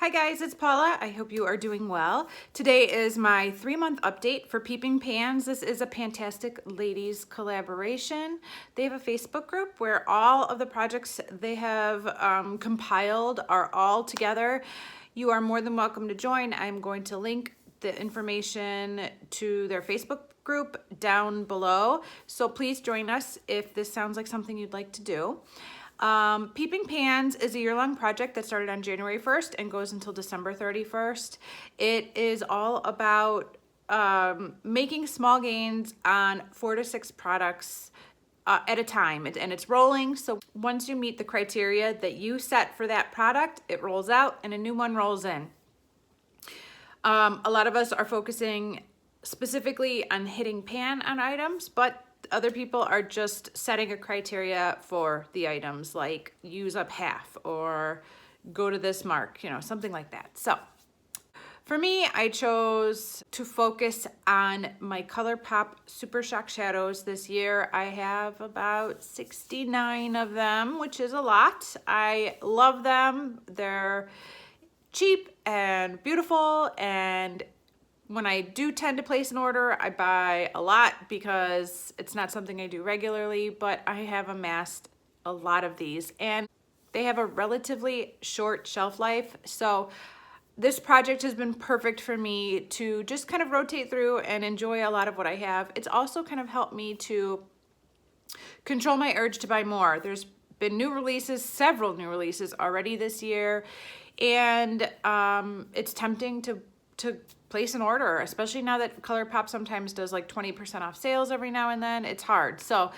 Hi guys, it's Paula. I hope you are doing well. Today is my 3-month update for Peeping Pans. This is a PANtastic Ladies collaboration. They have a Facebook group where all of the projects they have compiled are all together. You are more than welcome to join. I'm going to link the information to their Facebook group down below. So please join us if this sounds like something you'd like to do. Peeping Pans is a year-long project that started on January 1st and goes until December 31st. It is all about making small gains on 4 to 6 products at a time, and it's rolling. So once you meet the criteria that you set for that product, it rolls out and a new one rolls in. A lot of us are focusing specifically on hitting pan on items, but other people are just setting a criteria for the items, like use up half or go to this mark, you know, something like that. So for me, I chose to focus on my ColourPop Super Shock shadows this year. I have about 69 of them, which is a lot. I love them. They're cheap and beautiful, and when I do tend to place an order, I buy a lot because it's not something I do regularly, but I have amassed a lot of these and they have a relatively short shelf life. So this project has been perfect for me to just kind of rotate through and enjoy a lot of what I have. It's also kind of helped me to control my urge to buy more. There's been new releases, several new releases already this year, and it's tempting to place an order, especially now that ColourPop sometimes does like 20% off sales every now and then. It's hard. So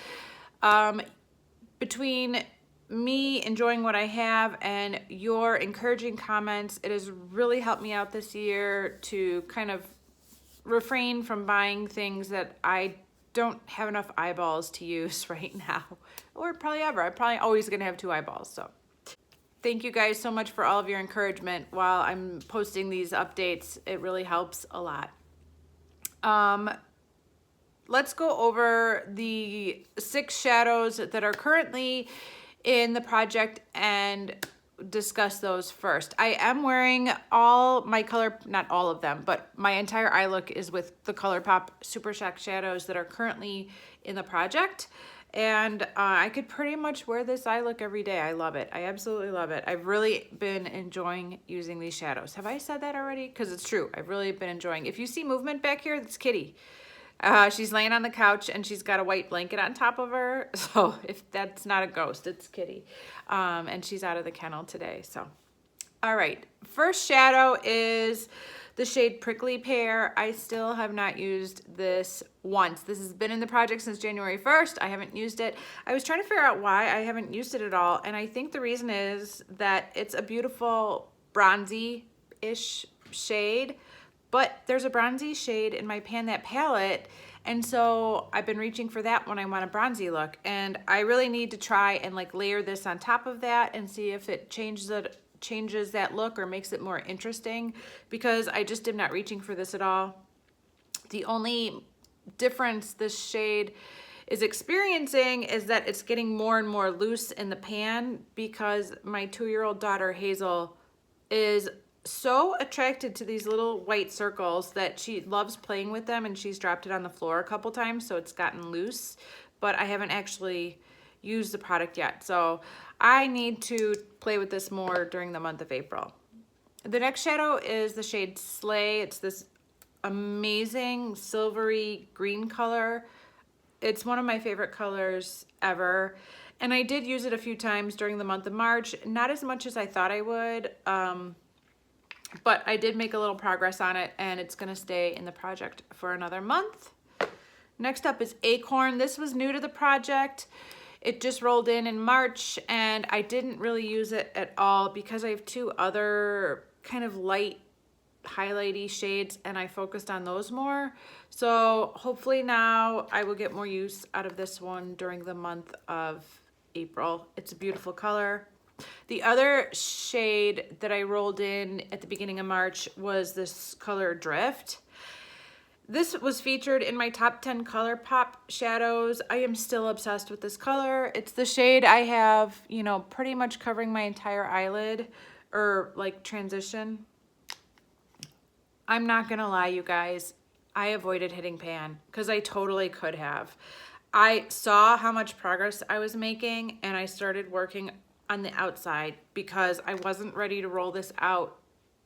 between me enjoying what I have and your encouraging comments, it has really helped me out this year to kind of refrain from buying things that I don't have enough eyeballs to use right now, or probably ever. I'm probably always gonna have 2 eyeballs. So thank you guys so much for all of your encouragement while I'm posting these updates. It really helps a lot. Let's go over the 6 shadows that are currently in the project and discuss those first. I am wearing all my color, not all of them, but my entire eye look is with the ColourPop Super Shock shadows that are currently in the project. And I could pretty much wear this eye look every day. I love it. I absolutely love it. I've really been enjoying using these shadows. Have I said that already? Because it's true. I've really been enjoying. If you see movement back here, that's Kitty. She's laying on the couch and she's got a white blanket on top of her. So if that's not a ghost, it's Kitty. And she's out of the kennel today. So, all right. First shadow is the shade Prickly Pear. I still have not used this once. This has been in the project since January 1st. I haven't used it. I was trying to figure out why I haven't used it at all. And I think the reason is that it's a beautiful bronzy-ish shade, but there's a bronzy shade in my Pan That palette. And so I've been reaching for that when I want a bronzy look. And I really need to try and like layer this on top of that and see if it changes that look or makes it more interesting, because I just am not reaching for this at all. The only difference this shade is experiencing is that it's getting more and more loose in the pan, because my 2-year-old daughter Hazel is so attracted to these little white circles that she loves playing with them, and she's dropped it on the floor a couple times, so it's gotten loose, but I haven't actually used the product yet. So I need to play with this more during the month of April. The next shadow is the shade Slay. It's this amazing silvery green color. It's one of my favorite colors ever. And I did use it a few times during the month of March, not as much as I thought I would, but I did make a little progress on it, and it's gonna stay in the project for another month. Next up is Acorn. This was new to the project. It just rolled in March, and I didn't really use it at all because I have 2 other kind of light highlighty shades, and I focused on those more. So hopefully now I will get more use out of this one during the month of April. It's a beautiful color. The other shade that I rolled in at the beginning of March was this color Drift. This was featured in my top 10 ColourPop shadows. I am still obsessed with this color. It's the shade I have, you know, pretty much covering my entire eyelid or like transition. I'm not gonna lie, you guys, I avoided hitting pan because I totally could have. I saw how much progress I was making and I started working on the outside because I wasn't ready to roll this out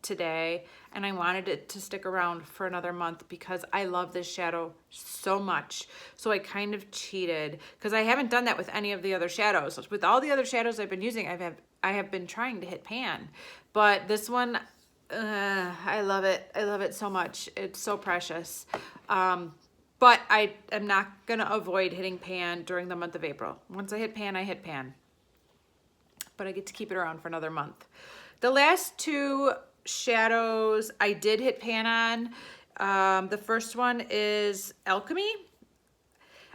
today and I wanted it to stick around for another month because I love this shadow so much. So I kind of cheated because I haven't done that with any of the other shadows. With all the other shadows I've been using, I have been trying to hit pan, but this one, I love it. I love it so much. It's so precious. But I am not gonna avoid hitting pan during the month of April. Once I hit pan, I hit pan. But I get to keep it around for another month. The last two shadows I did hit pan on. The first one is Alchemy.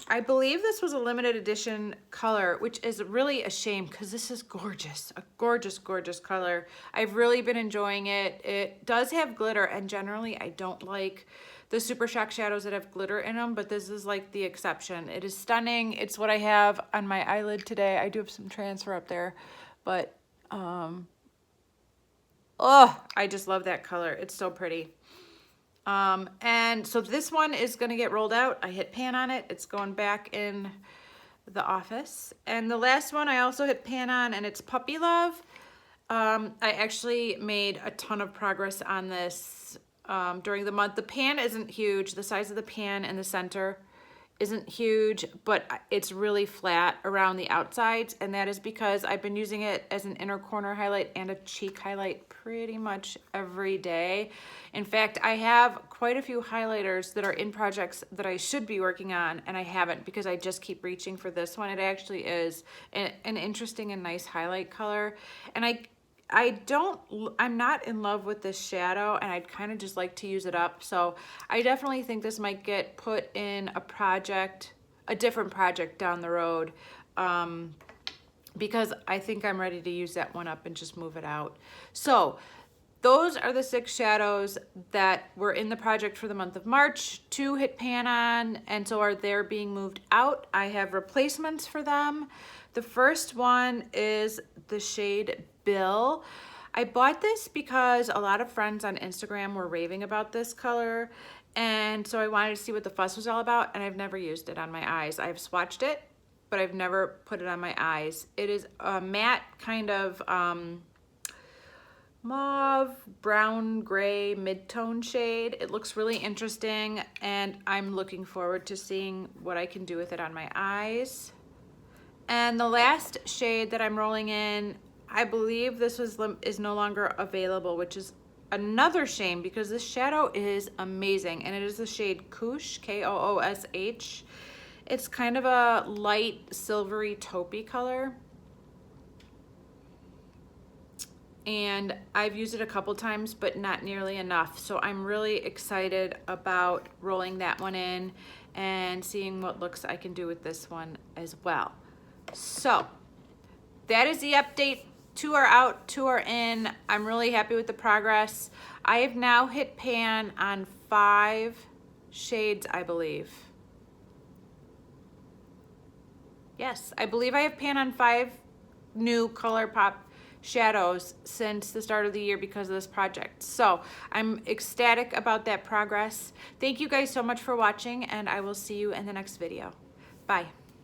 I believe this was a limited edition color, which is really a shame because this is gorgeous, a gorgeous, gorgeous color. I've really been enjoying it. It does have glitter, and generally I don't like the Super Shock shadows that have glitter in them, but this is like the exception. It is stunning. It's what I have on my eyelid today. I do have some transfer up there, but oh, I just love that color. It's so pretty. And so this one is going to get rolled out. I hit pan on it. It's going back in the office. And the last one I also hit pan on, and it's Puppy Love. I actually made a ton of progress on this during the month. The pan isn't huge. The size of the pan in the center isn't huge, but it's really flat around the outsides, and that is because I've been using it as an inner corner highlight and a cheek highlight pretty much every day. In fact, I have quite a few highlighters that are in projects that I should be working on, and I haven't because I just keep reaching for this one. It actually is an interesting and nice highlight color, and I'm not in love with this shadow, and I'd kind of just like to use it up. So I definitely think this might get put in a project, a different project down the road, because I think I'm ready to use that one up and just move it out. So those are the 6 shadows that were in the project for the month of March. 2 hit pan on, and so are they're being moved out. I have replacements for them. The first one is the shade Bill. I bought this because a lot of friends on Instagram were raving about this color, and so I wanted to see what the fuss was all about, and I've never used it on my eyes. I've swatched it, but I've never put it on my eyes. It is a matte kind of mauve, brown, gray, mid-tone shade. It looks really interesting, and I'm looking forward to seeing what I can do with it on my eyes. And the last shade that I'm rolling in, I believe this is no longer available, which is another shame because this shadow is amazing, and it is the shade Koosh, K-O-O-S-H. It's kind of a light silvery taupey color, and I've used it a couple times, but not nearly enough. So I'm really excited about rolling that one in and seeing what looks I can do with this one as well. So that is the update. 2 are out, 2 are in. I'm really happy with the progress. I have now hit pan on 5 shades, I believe. Yes, I believe I have pan on 5 new ColourPop shadows since the start of the year because of this project. So I'm ecstatic about that progress. Thank you guys so much for watching, and I will see you in the next video. Bye.